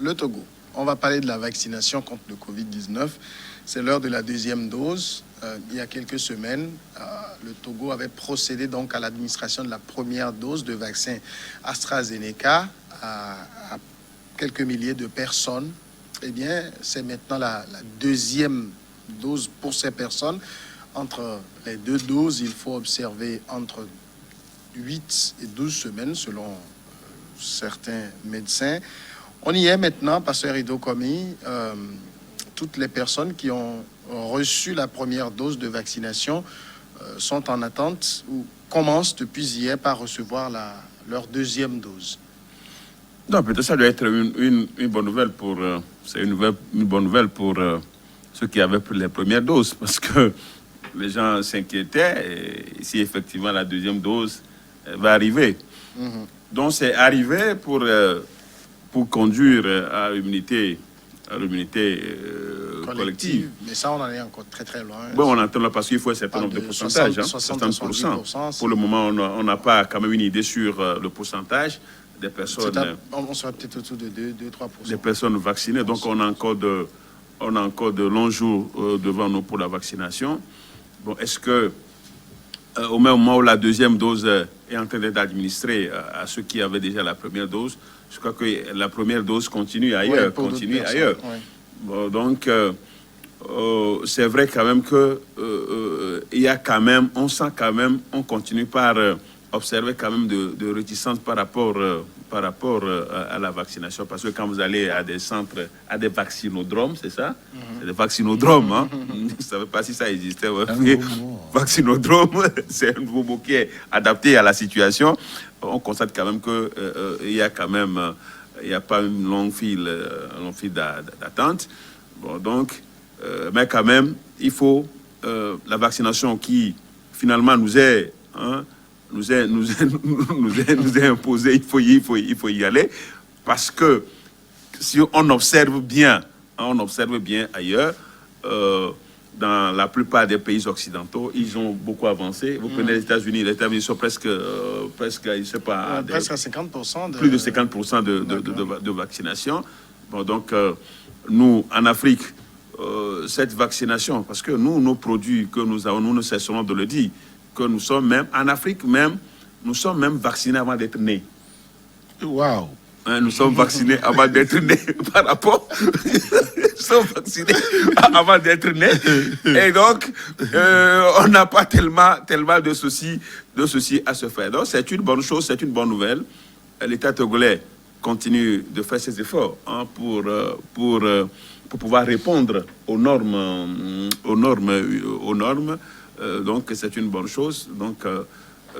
le Togo. On va parler de la vaccination contre le Covid-19. C'est l'heure de la deuxième dose. Il y a quelques semaines, le Togo avait procédé donc à l'administration de la première dose de vaccin AstraZeneca à quelques milliers de personnes. Eh bien, c'est maintenant la deuxième dose pour ces personnes. Entre les deux doses, il faut observer entre 8 et 12 semaines selon certains médecins. On y est maintenant, Pasteur Ido Komi. Toutes les personnes qui ont reçu la première dose de vaccination sont en attente ou commencent depuis hier par recevoir leur deuxième dose. Non, peut-être ça doit être une bonne nouvelle pour... c'est une bonne nouvelle pour ceux qui avaient pris les premières doses, parce que les gens s'inquiétaient si effectivement la deuxième dose va arriver. Donc c'est arrivé pour conduire à l'immunité collective. Mais ça, on en est encore très très loin. Bon, on entend là parce qu'il faut un certain nombre de pourcentages. 60%. Pour le moment, on n'a pas quand même une idée sur le pourcentage des personnes. On sera peut-être autour de 2-3%. Des personnes vaccinées. Donc on a encore de longs jours devant nous pour la vaccination. Bon, est-ce que au même moment où la deuxième dose est en train d'être administrée à ceux qui avaient déjà la première dose, je crois que la première dose continue ailleurs. Oui. Bon, donc, c'est vrai quand même que il y a quand même, on sent quand même, on continue par observer quand même de réticence par rapport à la vaccination. Parce que quand vous allez à des centres, à des vaccinodromes, c'est ça? C'est des vaccinodromes, hein? Je ne savais pas si ça existait. Vaccinodrome, c'est un nouveau mot qui est adapté à la situation. On constate quand même qu'il y a quand même, il n'y a pas une longue file d'attente. Bon, donc, mais quand même, il faut la vaccination qui finalement nous est imposée, il faut y aller, parce que si on observe bien ailleurs, dans la plupart des pays occidentaux, ils ont beaucoup avancé. Vous prenez les États-Unis sont presque, je sais pas, presque à 50%. Plus de 50% de vaccination. Bon, donc, nous, en Afrique, cette vaccination, parce que nous, nos produits que nous avons, nous ne cessons de le dire, que nous sommes même, en Afrique même, nous sommes même vaccinés avant d'être nés. Waouh! Nous sommes vaccinés avant d'être nés par rapport... Nous sommes vaccinés avant d'être nés. Et donc, on n'a pas tellement de soucis à se faire. Donc, c'est une bonne chose, c'est une bonne nouvelle. L'État togolais continue de faire ses efforts pour pouvoir répondre aux normes. Donc, c'est une bonne chose. Donc,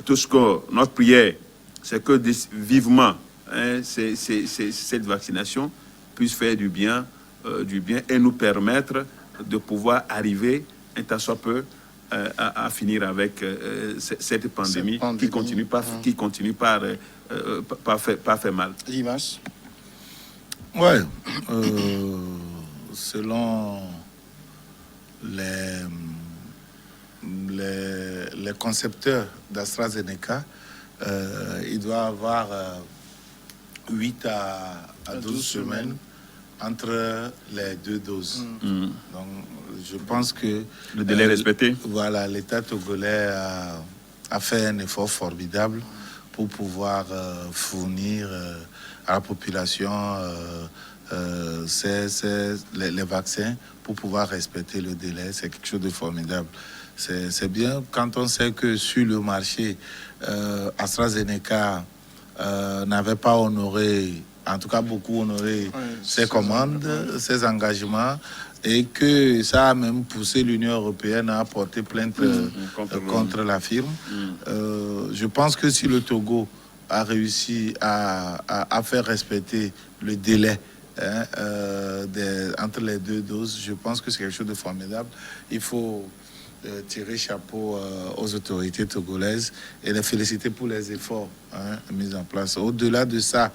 tout ce que notre prière, c'est que vivement, cette vaccination puisse faire du bien et nous permettre de pouvoir arriver, un tant soit peu, à finir avec cette pandémie qui continue par faire mal. Dimas. Ouais. Selon les concepteurs d'AstraZeneca, il doit avoir 8 à 12 semaines entre les deux doses. Donc, je pense que... Le délai respecté. Voilà, l'État togolais a fait un effort formidable pour pouvoir fournir à la population les vaccins, pour pouvoir respecter le délai. C'est quelque chose de formidable. C'est bien quand on sait que sur le marché, AstraZeneca n'avait pas honoré, en tout cas beaucoup honoré ses commandes, ses engagements, et que ça a même poussé l'Union européenne à porter plainte contre la firme. Je pense que si le Togo a réussi à faire respecter le délai entre les deux doses, je pense que c'est quelque chose de formidable. Il faut tirer chapeau aux autorités togolaises et les féliciter pour les efforts mis en place. Au-delà de ça,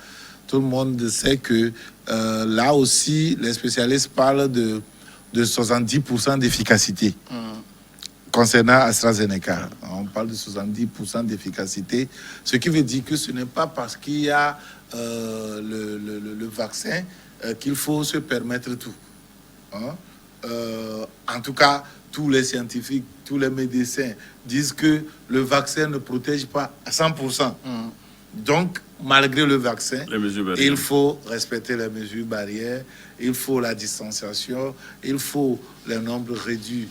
tout le monde sait que là aussi, les spécialistes parlent de 70% d'efficacité concernant AstraZeneca. On parle de 70% d'efficacité, ce qui veut dire que ce n'est pas parce qu'il y a le le vaccin qu'il faut se permettre tout. Hein? En tout cas, tous les scientifiques, tous les médecins disent que le vaccin ne protège pas à 100%. Donc, malgré le vaccin, il faut respecter les mesures barrières, il faut la distanciation, il faut le nombre réduit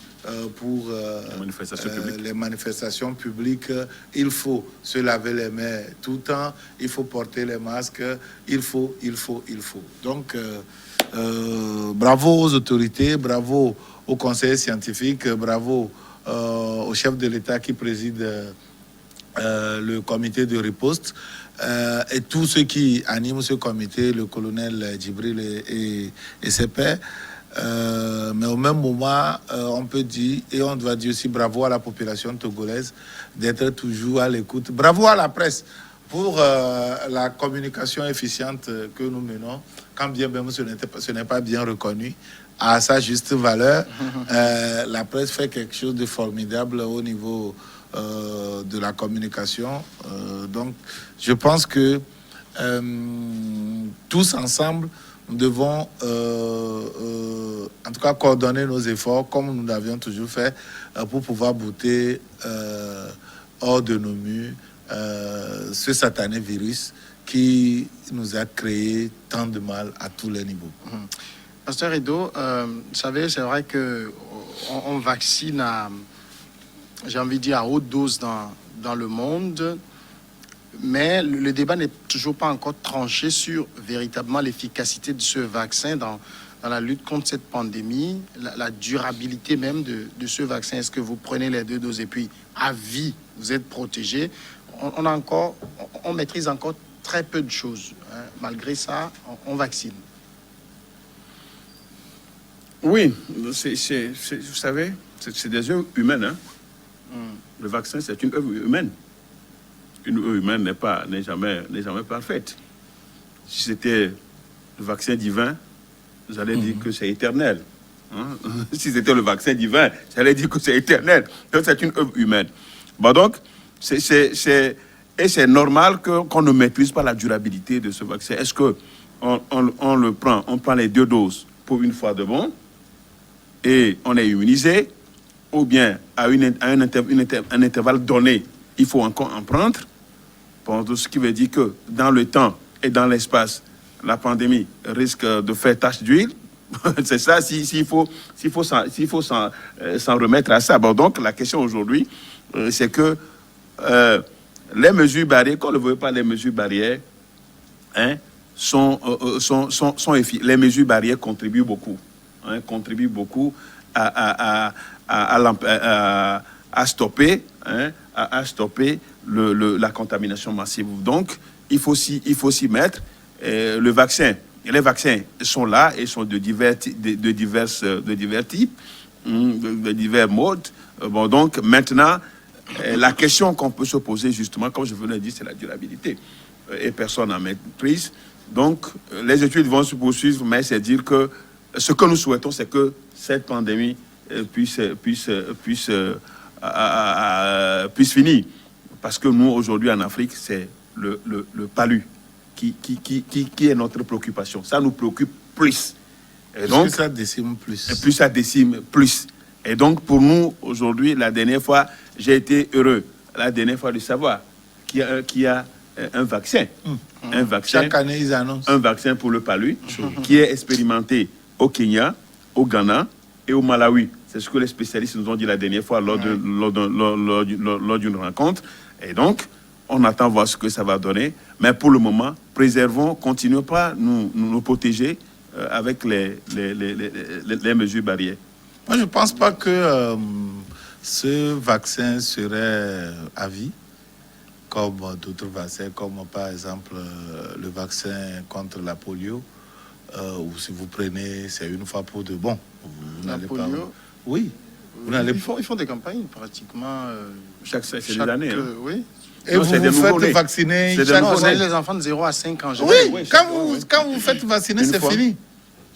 pour les manifestations publiques, il faut se laver les mains tout le temps, il faut porter les masques, il faut. Donc, bravo aux autorités, bravo aux conseillers scientifiques, bravo au chef de l'État qui préside le comité de riposte et tous ceux qui animent ce comité, le colonel Djibril et ses pairs. Mais au même moment, on peut dire, et on doit dire aussi bravo à la population togolaise d'être toujours à l'écoute. Bravo à la presse pour la communication efficiente que nous menons, quand bien même ce n'est pas bien reconnu à sa juste valeur. La presse fait quelque chose de formidable au niveau de la communication. Donc, je pense que tous ensemble, nous devons en tout cas coordonner nos efforts comme nous l'avions toujours fait pour pouvoir bouter hors de nos murs ce satané virus qui nous a créé tant de mal à tous les niveaux. Pasteur Edo, vous savez, c'est vrai qu'on vaccine à, j'ai envie de dire, à haute dose dans le monde, mais le débat n'est toujours pas encore tranché sur véritablement l'efficacité de ce vaccin dans la lutte contre cette pandémie, la durabilité même de ce vaccin. Est-ce que vous prenez les 2 doses et puis à vie, vous êtes protégé? On maîtrise encore très peu de choses. Hein. Malgré ça, on vaccine. Oui, vous savez, c'est des œuvres humaines. Hein. Le vaccin, c'est une œuvre humaine. Une œuvre humaine n'est jamais parfaite. Si c'était le vaccin divin, j'allais dire que c'est éternel. Hein? Si c'était le vaccin divin, j'allais dire que c'est éternel. Donc, c'est une œuvre humaine. Bon, donc, c'est normal qu'on ne maîtrise pas la durabilité de ce vaccin. Est-ce qu'on le prend, on prend les 2 doses pour une fois de bon, et on est immunisé, ou bien à un intervalle donné, il faut encore en prendre, ce qui veut dire que dans le temps et dans l'espace, la pandémie risque de faire tache d'huile. C'est ça, s'il faut s'en remettre à ça. Bon, donc, la question aujourd'hui, c'est que les mesures barrières, qu'on ne veut pas les mesures barrières, hein, les mesures barrières contribuent beaucoup. Hein, contribuent beaucoup à stopper, hein, à stopper la contamination massive. Donc, il faut s'y mettre. Les vaccins sont là et sont de divers types, de divers modes. Bon, donc, maintenant, la question qu'on peut se poser, justement, comme je venais de dire, c'est la durabilité. Et personne n'en maîtrise. Donc, les études vont se poursuivre, mais c'est dire que ce que nous souhaitons, c'est que cette pandémie puisse finir. Parce que nous, aujourd'hui, en Afrique, c'est le palu qui est notre préoccupation. Ça nous préoccupe plus. Et donc, ça décime plus. Et plus ça décime plus. Et donc, pour nous, aujourd'hui, la dernière fois, j'ai été heureux, la dernière fois, de savoir qu'il y a un vaccin. Un vaccin. Chaque année, ils annoncent. Un vaccin pour le palu qui est expérimenté au Kenya, au Ghana et au Malawi. C'est ce que les spécialistes nous ont dit la dernière fois lors d'une rencontre. Et donc, on attend voir ce que ça va donner. Mais pour le moment, préservons, continuons pas nous protéger avec les mesures barrières. Moi, je ne pense pas que ce vaccin serait à vie, comme d'autres vaccins, comme par exemple le vaccin contre la polio, ou si vous prenez, c'est une fois pour de bon. La polio? Oui. Ils font des campagnes pratiquement chaque année. Hein. Oui. Et vous faites vacciner les enfants de 0 à 5 ans. Oui, quand vous faites vacciner, c'est fini.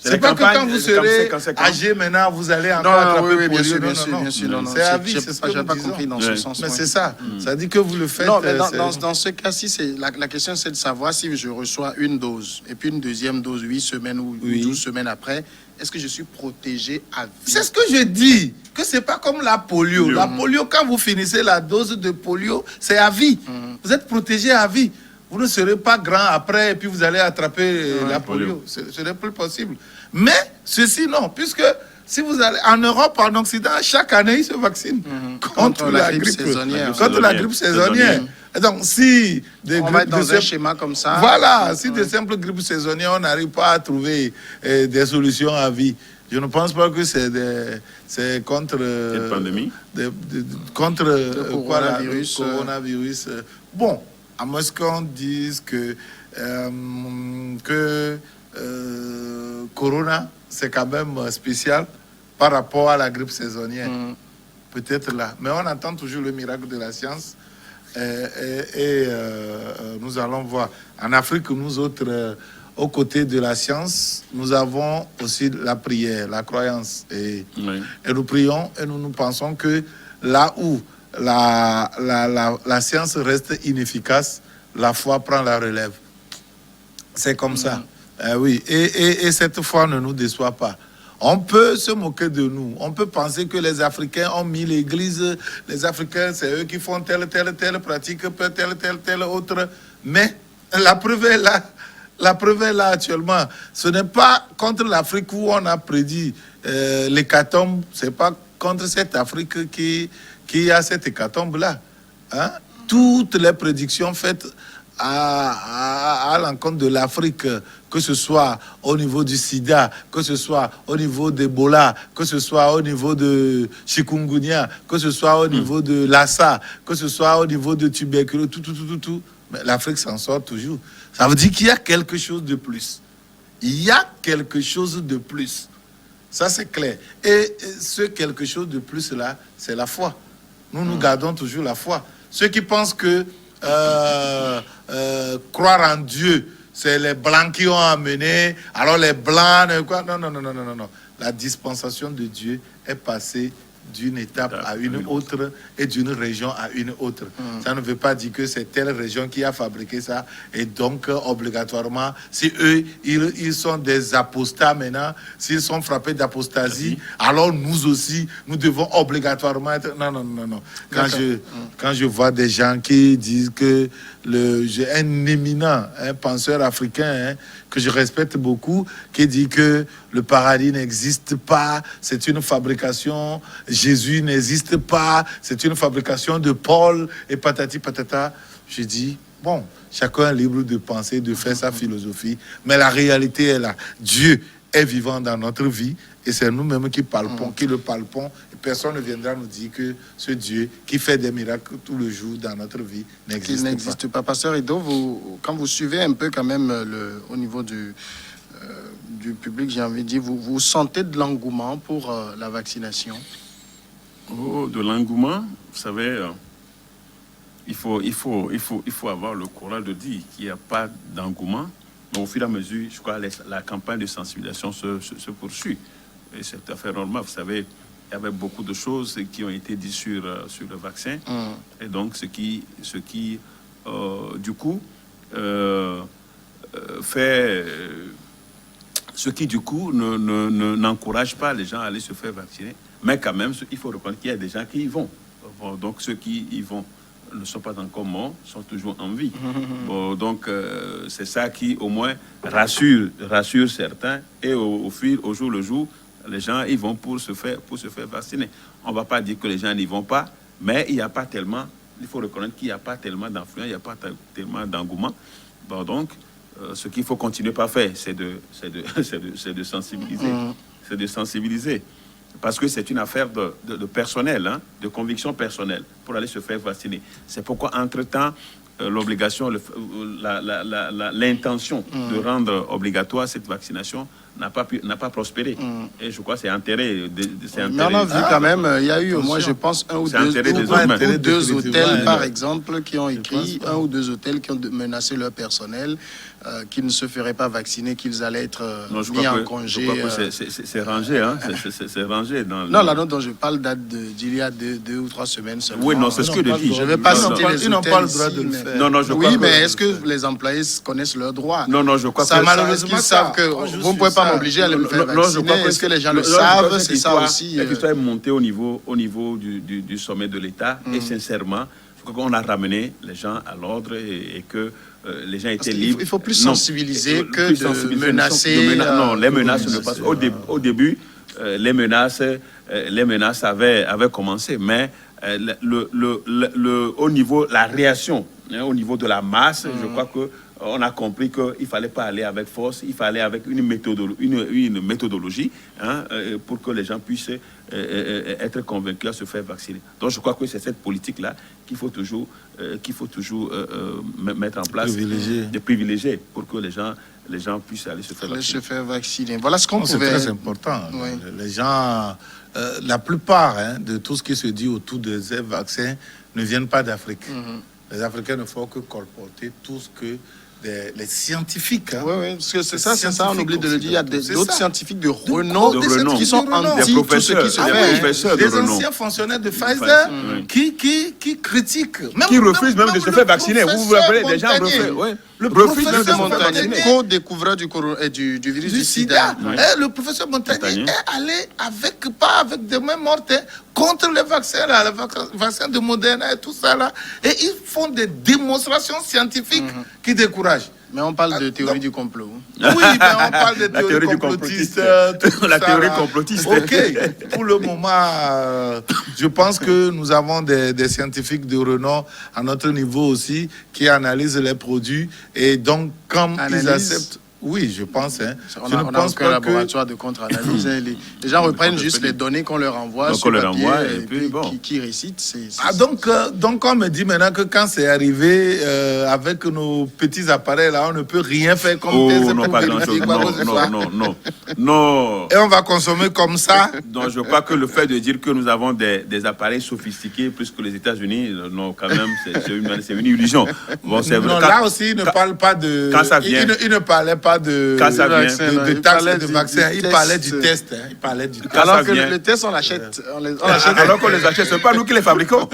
C'est pas que quand vous serez âgé maintenant, vous allez encore attraper polio. Bien sûr. Non, c'est à vie, c'est ce que je n'ai pas compris dans ce sens. Mais c'est ça. Ça dit que vous le faites. Non, mais dans ce cas-ci, la question, c'est de savoir si je reçois une dose et puis une deuxième dose 8 semaines ou 12 semaines après, est-ce que je suis protégé à vie? C'est ce que je dis, que c'est pas comme la polio. La polio, quand vous finissez la dose de polio, c'est à vie. Vous êtes protégé à vie. Vous ne serez pas grand après et puis vous allez attraper la polio. Ce n'est plus possible. Mais ceci, non, puisque si vous allez en Europe, en Occident, chaque année, ils se vaccinent contre la grippe saisonnière. Contre la grippe saisonnière. Et donc, si on va être dans un schéma comme ça. Voilà, si de simples grippes saisonnières, on n'arrive pas à trouver des solutions à vie. Je ne pense pas que c'est contre cette pandémie, contre le coronavirus. Bon, à moins qu'on dise que Corona, c'est quand même spécial par rapport à la grippe saisonnière. Peut-être là. Mais on attend toujours le miracle de la science. Et nous allons voir. En Afrique, nous autres, aux côtés de la science, nous avons aussi la prière, la croyance. Et nous prions et nous pensons que là où la science reste inefficace, la foi prend la relève. C'est comme ça. Oui. Et cette foi ne nous déçoit pas. On peut se moquer de nous. On peut penser que les Africains ont mis l'église. Les Africains, c'est eux qui font telle pratique, telle autre. Mais la preuve est là. La preuve est là actuellement. Ce n'est pas contre l'Afrique où on a prédit l'hécatombe. Ce n'est pas contre cette Afrique qui a cette hécatombe-là. Hein? Toutes les prédictions faites à l'encontre de l'Afrique, que ce soit au niveau du sida, que ce soit au niveau d'Ebola, que ce soit au niveau de chikungunya, que ce soit au niveau de Lassa, que ce soit au niveau de tuberculose, tout. Mais l'Afrique s'en sort toujours. Ça veut dire qu'il y a quelque chose de plus. Il y a quelque chose de plus. Ça, c'est clair. Et ce quelque chose de plus-là, c'est la foi. Nous gardons toujours la foi. Ceux qui pensent que croire en Dieu, c'est les Blancs qui ont amené, alors les Blancs, quoi. Non. La dispensation de Dieu est passée d'une étape à une autre et d'une région à une autre. Ça ne veut pas dire que c'est telle région qui a fabriqué ça et donc obligatoirement, si eux, ils sont des apostats maintenant, s'ils sont frappés d'apostasie, alors nous aussi, nous devons obligatoirement être... Non. Quand je vois des gens qui disent que j'ai un éminent penseur africain que je respecte beaucoup, qui dit que le paradis n'existe pas, c'est une fabrication, Jésus n'existe pas, c'est une fabrication de Paul et patati patata. Je dis, bon, chacun est libre de penser, de faire sa philosophie, mais la réalité est là. Dieu est vivant dans notre vie et c'est nous-mêmes qui palpons, qui le palpons. Et personne ne viendra nous dire que ce Dieu qui fait des miracles tout le jour dans notre vie n'existe pas. Pasteur Edo, quand vous suivez un peu quand même au niveau du public, j'ai envie de dire, vous sentez de l'engouement pour la vaccination? Oh, de l'engouement, vous savez, il faut avoir le courage de dire qu'il n'y a pas d'engouement. Au fur et à mesure, je crois, la campagne de sensibilisation se poursuit. Et c'est tout à fait normal. Vous savez, il y avait beaucoup de choses qui ont été dites sur le vaccin. Et donc, ce qui du coup, fait... ce qui, du coup, n'encourage pas les gens à aller se faire vacciner. Mais quand même, il faut reconnaître qu'il y a des gens qui y vont. Bon, donc, ceux qui y vont ne sont pas encore morts, sont toujours en vie. Bon, donc, c'est ça qui, au moins, rassure certains. Et au jour le jour, les gens y vont pour se faire vacciner. On ne va pas dire que les gens n'y vont pas, mais il n'y a pas tellement... Il faut reconnaître qu'il n'y a pas tellement d'influence, il n'y a pas tellement d'engouement. Bon, donc... ce qu'il faut continuer par faire, c'est de sensibiliser. C'est de sensibiliser. Parce que c'est une affaire de personnel, de conviction personnelle, pour aller se faire vacciner. C'est pourquoi, entre-temps, l'obligation, l'intention de rendre obligatoire cette vaccination n'a pas prospéré. Et je crois que c'est intérêt. Mais on a vu quand même, il y a eu au moins, je pense, un ou deux hôtels, par exemple, qui ont écrit, un ou deux hôtels qui ont menacé leur personnel qu'ils ne se feraient pas vacciner, qu'ils allaient être Non, je mis crois en que, congé. je crois que c'est rangé, hein. C'est rangé. Non, la note dont je parle date d'il y a deux ou 3 semaines seulement. Oui, non, c'est ce que je dis. Je ne vais pas citer les Ils n'ont hôtels pas le droit ici, de le mais- faire. Non, non, je crois Oui, que- mais est-ce que les employés connaissent leurs droits? Non, non, je crois Ça, que... malheureusement, qu'ils savent que quand je vous ne suis pouvez pas ça, m'obliger à aller me faire Non, je vacciner. crois que Est-ce que les gens le non, je crois savent? que C'est cette ça histoire- aussi. Cette histoire est montée au niveau du sommet de l'État. Et sincèrement, je crois qu'on a ramené les gens à l'ordre et que les gens étaient libres. Il faut plus Non, sensibiliser que plus de sensibiliser, menacer. non, les menaces oui, ne passent. Au début, les menaces avaient commencé, mais au niveau, la réaction, hein, au niveau de la masse, je crois que on a compris qu'il ne fallait pas aller avec force, il fallait avec une méthodologie hein, pour que les gens puissent être convaincus à se faire vacciner. Donc je crois que c'est cette politique-là qu'il faut toujours mettre en place, de privilégier pour que les gens puissent aller se faire vacciner. Voilà ce qu'on C'est pouvait... très important. Oui. Les gens, la plupart de tout ce qui se dit autour de ces vaccins ne viennent pas d'Afrique. Les Africains ne font que colporter tout ce que les scientifiques. Hein. Oui, oui, parce que c'est ça, on oublie de le dire. Il y a C'est d'autres ça. scientifiques de renom qui sont de renom. anti tout ce qui se Ah fait. oui, professeurs de des renom. anciens fonctionnaires de Pfizer oui. qui critiquent. Qui refusent même de se faire vacciner. Vous vous rappelez, des gens refusent. refusent. Le Refusent même de professeur se faire Montagnier, vacciner. co-découvreur du virus du sida. Oui. Le professeur Montagnier Montagnier. est allé, pas avec des mains mortes, contre les vaccins, là, le vaccin de Moderna et tout ça. Là. Et ils font des démonstrations scientifiques qui découragent. Mais on parle de théorie du complot. Oui, mais on parle de La théorie théorie du complotiste. complotiste. tout La ça, théorie là. complotiste. Ok, pour le moment, je pense que nous avons des scientifiques de renom à notre niveau aussi qui analysent les produits et donc comme ils Analyse. acceptent. Oui, je pense. Hein. On Je a ne pense aucun pas laboratoire de contre-analyse. Les gens reprennent juste les données qu'on leur envoie Donc, sur on leur papier envoie, et et puis puis bon. qui récitent. Ah, donc on me dit maintenant que quand c'est arrivé avec nos petits appareils là, on ne peut rien faire comme Oh, test non, pour pas vérifier grand-chose. quoi que ce soit. Non. Et on va consommer comme ça. Donc, je crois que le fait de dire que nous avons des appareils sophistiqués plus que les États-Unis, non, quand même, c'est une illusion. Bon, c'est vrai. Non, là aussi, il ne parle pas de. quand ça vient. Il ne parlait pas de. Quand ça vient. de Il taxes parlait de du vaccins. Il test. parlait du test. Hein. Il parlait du test. Quand Alors ça que vient. le test, on l'achète. On l'achète. Alors qu'on les achète, ce n'est pas nous qui les fabriquons.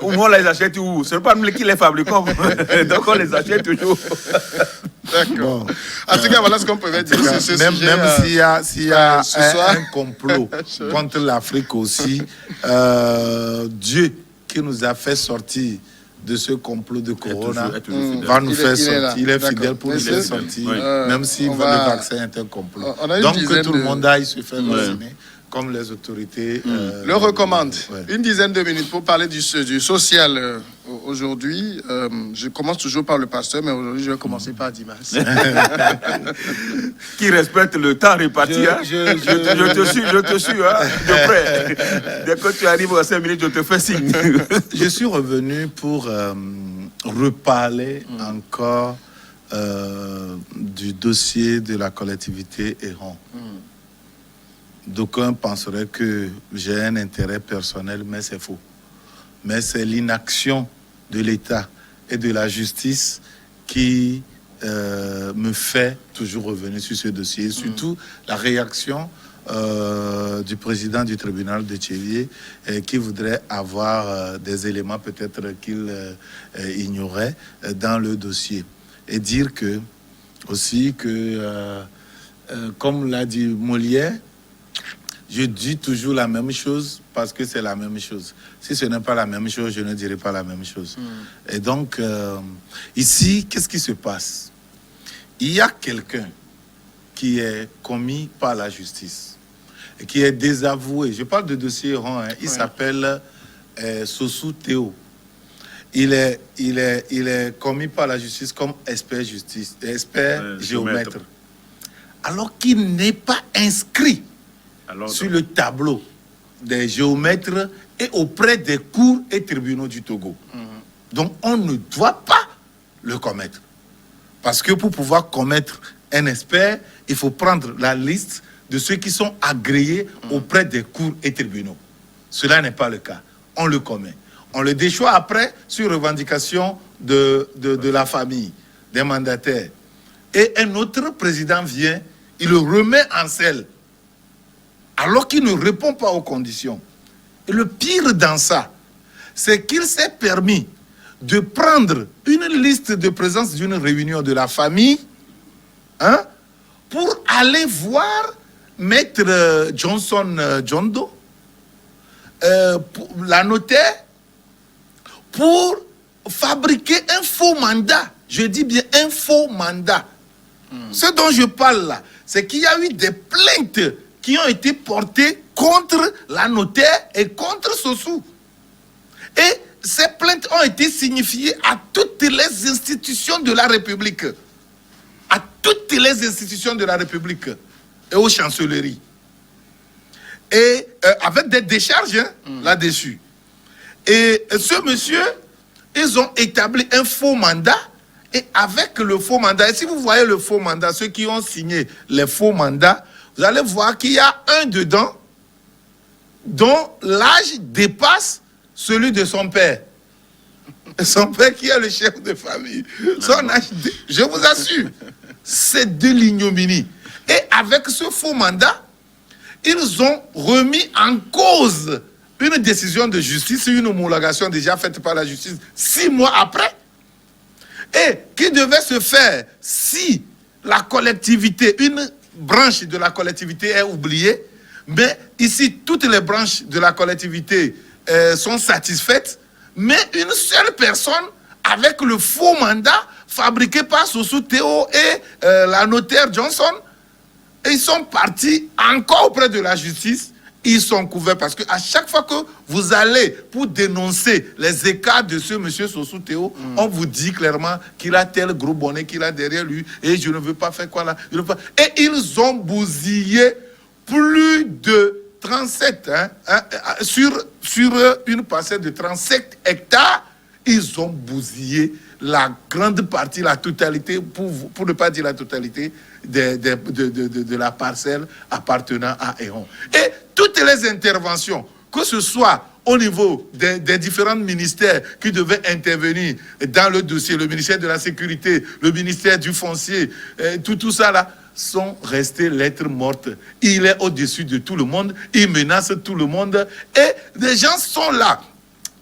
Ou on les achète où? Ce n'est pas nous qui les fabriquons. Donc on les achète toujours. D'accord. En tout cas, voilà ce qu'on pouvait dire sur ce Même sujet. s'il y a ce soir. un complot contre l'Afrique aussi, Dieu qui nous a fait sortir de ce complot de Corona est toujours fidèle. va nous Il faire est là. sortir. Il est D'accord. fidèle pour nous Mais faire c'est- sortir, Oui. même si on le va- vaccin est un complot. On a une Donc que dizaine tout le de- monde aille se faire vacciner, comme les autorités Le recommande. ouais. Une dizaine de minutes pour parler du social aujourd'hui. Je commence toujours par le pasteur, mais aujourd'hui, je vais commencer par Dimas. Qui respecte le temps réparti. Hein? Je te suis hein, de près. Dès que tu arrives à 5 minutes, je te fais signe. Je suis revenu pour reparler encore du dossier de la collectivité Héron. D'aucuns penseraient que j'ai un intérêt personnel, mais c'est faux. Mais c'est l'inaction de l'État et de la justice qui me fait toujours revenir sur ce dossier. Et surtout la réaction du président du tribunal de Tchélier qui voudrait avoir des éléments peut-être qu'il ignorait dans le dossier. Et dire que, aussi que, comme l'a dit Molière, je dis toujours la même chose parce que c'est la même chose. Si ce n'est pas la même chose, je ne dirai pas la même chose. Et donc, ici, qu'est-ce qui se passe? Il y a quelqu'un qui est commis par la justice et qui est désavoué. Je parle de dossier Héron, hein. Il s'appelle Sossou Théo. Il est commis par la justice comme expert géomètre. Alors qu'il n'est pas inscrit sur le tableau des géomètres et auprès des cours et tribunaux du Togo. Donc on ne doit pas le commettre. Parce que pour pouvoir commettre un expert, il faut prendre la liste de ceux qui sont agréés auprès des cours et tribunaux. Cela n'est pas le cas. On le commet. On le déchoit après sur revendication de la famille, des mandataires. et un autre président vient, il le remet en selle, alors qu'il ne répond pas aux conditions. Et le pire dans ça, c'est qu'il s'est permis de prendre une liste de présence d'une réunion de la famille, hein, pour aller voir Maître Johnson John Doe, la notaire, pour fabriquer un faux mandat. Je dis bien un faux mandat. Ce dont je parle là, c'est qu'il y a eu des plaintes qui ont été portées contre la notaire et contre Sossou. Et ces plaintes ont été signifiées à toutes les institutions de la République. À toutes les institutions de la République et aux chancelleries. Et avec des décharges là-dessus. Et ce monsieur, ils ont établi un faux mandat. Et avec le faux mandat, et si vous voyez le faux mandat, ceux qui ont signé les faux mandats, vous allez voir qu'il y a un dedans dont l'âge dépasse celui de son père. Son père qui est le chef de famille. Son âge, je vous assure, c'est de l'ignominie. Et avec ce faux mandat, ils ont remis en cause une décision de justice, une homologation déjà faite par la justice 6 mois après, et qui devait se faire si la collectivité, une branche de la collectivité est oubliée, mais ici, toutes les branches de la collectivité sont satisfaites, mais une seule personne, avec le faux mandat fabriqué par Sossou Théo et la notaire Johnson, ils sont partis encore auprès de la justice. Ils sont couverts parce qu'à chaque fois que vous allez pour dénoncer les écarts de ce monsieur Sossou Théo, on vous dit clairement qu'il a tel gros bonnet qu'il a derrière lui et je ne veux pas faire quoi là. Et ils ont bousillé plus de 37, sur une parcelle de 37 hectares, ils ont bousillé la grande partie, la totalité, pour ne pas dire la totalité, de la parcelle appartenant à Eon. Et toutes les interventions, que ce soit au niveau des différents ministères qui devaient intervenir dans le dossier, le ministère de la Sécurité, le ministère du Foncier, tout ça là, sont restés lettres mortes. Il est au-dessus de tout le monde, il menace tout le monde, et les gens sont là.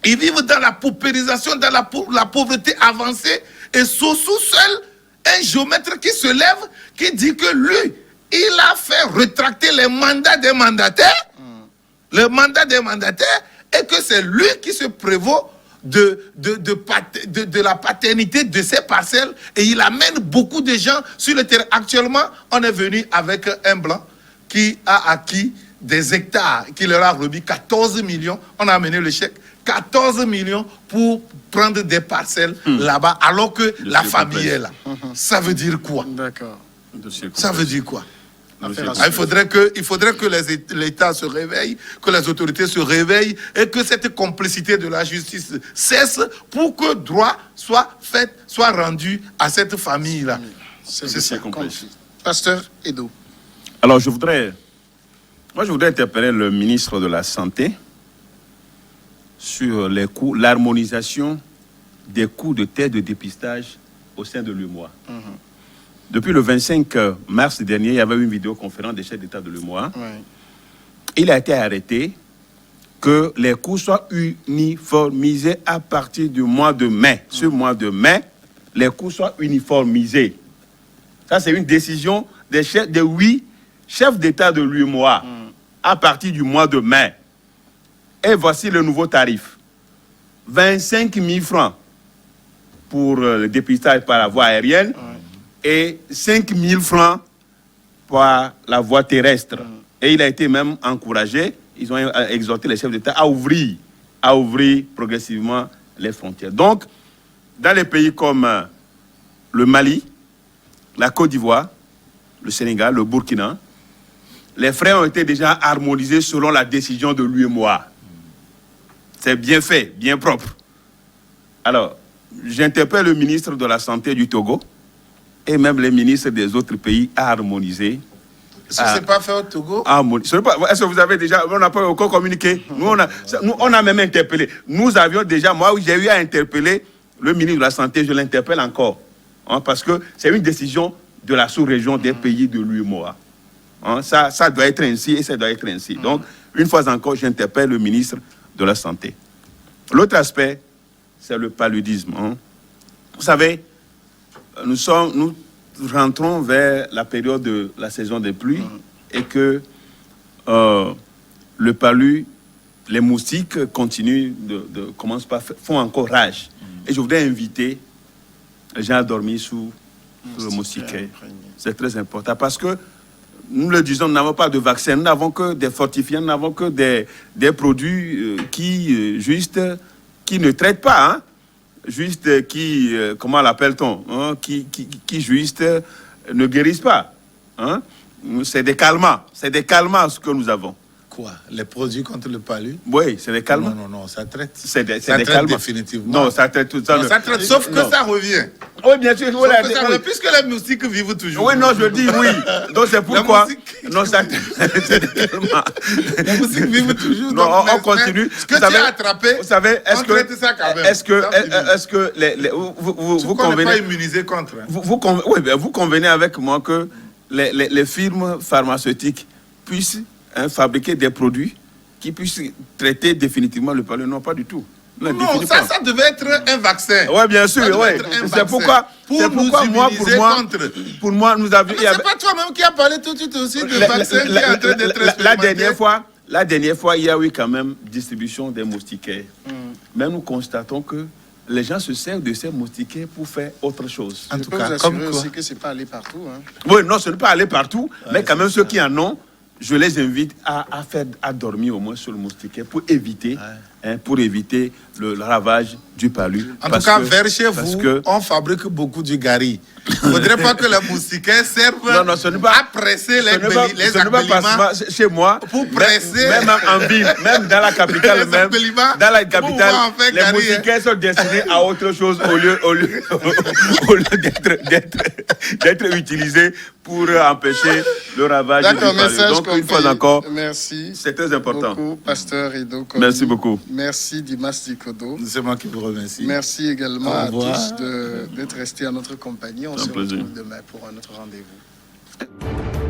Ils vivent dans la paupérisation, dans la pauvreté avancée, et Sossou seul, un géomètre qui se lève, qui dit que lui, il a fait rétracter les mandats des mandataires, le mandat des mandataires, et que c'est lui qui se prévaut de la paternité de ces parcelles, et il amène beaucoup de gens sur le terrain. Actuellement, on est venu avec un blanc qui a acquis des hectares, qui leur a remis 14 millions, on a amené le chèque, 14 millions pour prendre des parcelles là-bas, alors que la famille est là. Ça veut dire quoi? D'accord. Ça veut dire quoi? Il faudrait que l'État se réveille, que les autorités se réveillent et que cette complicité de la justice cesse pour que droit soit fait, soit rendu à cette famille-là. C'est ça. Pasteur Edo. Alors, je voudrais interpeller le ministre de la Santé sur les coûts, l'harmonisation des coûts de tests de dépistage au sein de l'UEMOA. Depuis le 25 mars dernier, il y avait une vidéoconférence des chefs d'État de l'UEMOA. Il a été arrêté que les coûts soient uniformisés à partir du mois de mai. Ce mois de mai, les coûts soient uniformisés. Ça, c'est une décision des 8 chefs d'État de l'UEMOA à partir du mois de mai. Et voici le nouveau tarif. 25 000 francs pour le dépistage par la voie aérienne et 5 000 francs par la voie terrestre. Et il a été même encouragé, ils ont exhorté les chefs d'État à ouvrir progressivement les frontières. Donc, dans les pays comme le Mali, la Côte d'Ivoire, le Sénégal, le Burkina, les frais ont été déjà harmonisés selon la décision de l'UEMOA. C'est bien fait, bien propre. Alors, j'interpelle le ministre de la Santé du Togo et même les ministres des autres pays à harmoniser. Ça ne s'est pas fait au Togo? Est-ce que vous avez déjà... On n'a pas encore communiqué. Nous, on a même interpellé. Nous avions déjà... Moi, j'ai eu à interpeller le ministre de la Santé. Je l'interpelle encore. Parce que c'est une décision de la sous-région des pays de l'UEMOA. Hein, ça doit être ainsi et ça doit être ainsi. Donc, une fois encore, j'interpelle le ministre de la Santé. L'autre aspect, c'est le paludisme. Hein. Vous savez, nous rentrons vers la période de la saison des pluies et que le palud, les moustiques continuent font encore rage. Et je voudrais inviter les gens à dormir sous le moustiquaire. C'est très important parce que nous le disons, nous n'avons pas de vaccin, nous n'avons que des fortifiants, nous n'avons que des produits qui ne traitent pas, hein? Juste qui, comment l'appelle-t-on, hein? qui juste ne guérissent pas. Hein? C'est des calmants ce que nous avons. Quoi? Les produits contre le palud? Oui, c'est des calmants. Non, ça traite. C'est des traite calmants. Définitivement. Non, ça traite tout ça. Non, ça traite, sauf que ça revient. Oui, bien sûr. Sauf que ça revient, puisque les moustiques vivent toujours. Oui, non, je dis oui. Donc c'est pourquoi. Non, ça c'est des calmants. Les moustiques vivent toujours. Non, donc, on continue. Ce que tu as attrapé, vous savez, on traite ça quand même. Est-ce que vous convenez pas immunisé contre. Vous convenez avec moi que les firmes pharmaceutiques puissent fabriquer des produits qui puissent traiter définitivement le palud? Non, pas du tout. Non, ça devait être un vaccin. Oui, bien sûr. C'est pourquoi, pour moi, nous avions. C'est pas toi-même qui as parlé tout de suite aussi de vaccin qui est en train d'être expérimenté. La dernière fois, il y a eu quand même distribution des moustiquaires. Mais nous constatons que les gens se servent de ces moustiquaires pour faire autre chose. En tout cas, vous assurer aussi que c'est pas aller partout. Hein. Oui, non, ce n'est pas aller partout, mais quand même ceux qui en ont, je les invite à dormir au moins sur le moustiquaire pour éviter le ravage du palud. En tout cas, vers chez vous, on fabrique beaucoup du gari. Il ne faudrait pas que les moustiquaires servent à presser les aliments chez moi. Pour presser. Même en ville, même dans la capitale, les moustiquaires sont destinés à autre chose au lieu d'être utilisés pour empêcher le ravage du palud. Donc, une fois encore, merci. C'est très important. Beaucoup, Pasteur Edo. Merci beaucoup. Merci Dimas Dikodo. C'est moi qui vous remercie. Merci également à tous d'être restés à notre compagnie. On se retrouve demain pour un autre rendez-vous.